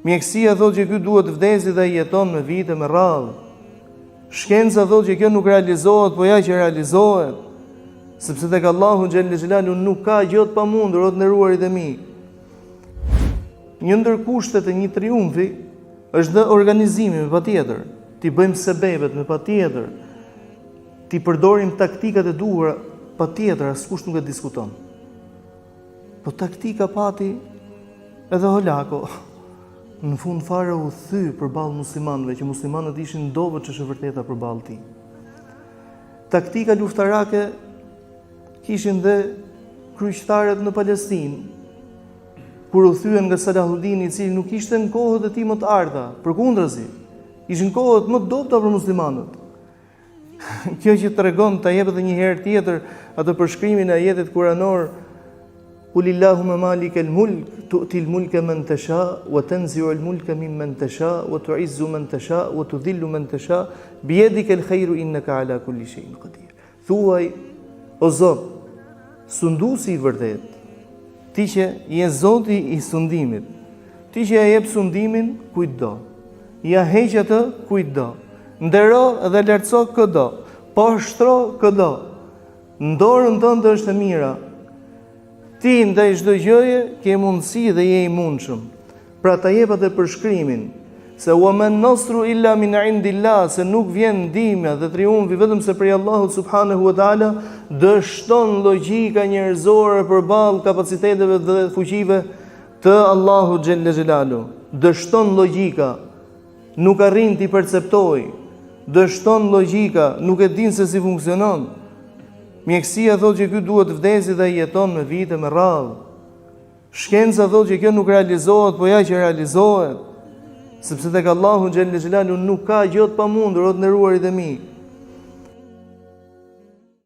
Mjekësia thotë që ky duhet vdesi dhe jeton me vite me radhë. Shkenca thotë që kjo nuk realizohet, po ja që realizohet. Sepse tek Allahu xhelle xhelalu nuk ka gjë të pamundur, o të nderuarit e mi. Një ndër kushtet e një triumfi është dhe organizimi me patjetër. Ti bëjmë sebebet me patjetër. Ti përdorim taktikat e duhura, patjetër, askush nuk e diskuton. Po taktika pati edhe Holako. Në fund fare u thy përballë muslimanëve, që muslimanët ishin dobët që është e vërteta përballë tij. Taktika luftarake kishin dhe kryqëtarët në Palestinë, kur u thyen nga Salahuddin, i cili nuk ishte në kohët e tij më të ardha, përkundrazi, ishin kohët më të dobta për muslimanët. Kjo që tregon, ta jep edhe një herë tjetër atë përshkrimin e ajetit kuranor: Qulillahumma malikal mulk tu'til mulka man tasha wa tanzi'ul mulka mimman tasha wa tu'izzu man tasha wa tudhillu man tasha biyadikal khairu innaka ala kulli shay'in qadir. Thuaj, o Zot, sunduesi i vërtet, ti që je Zoti i sundimit, ti që ja jep sundimin kujt do, ja heq atë kujt do, ndero dhe lartëso këdo, poshtro këdo, në dorën tënde është e mira. Ti ndaj çdo gjëje ke mundësi dhe je i mundshëm. Pra ta jep atë përshkrimin se wa man nasru illa min indillah, se nuk vjen ndihmja dhe triumfi vetëm se prej Allahut subhanahu wa taala, dështon logjika njerëzore përballë kapaciteteve dhe fuqive të Allahut xhelle xhelalu. Dështon logjika, nuk arrin t'i perceptoj. Dështon logjika, nuk e din se si funksionon. Mjekësia thotë që ky duhet vdesi dhe jeton me vite me radhë. Shkenca thotë që kjo nuk realizohet, po ja që realizohet. Sepse tek Allahu xhelle xhelalu nuk ka gjë të pamundur, o të nderuarit e mi.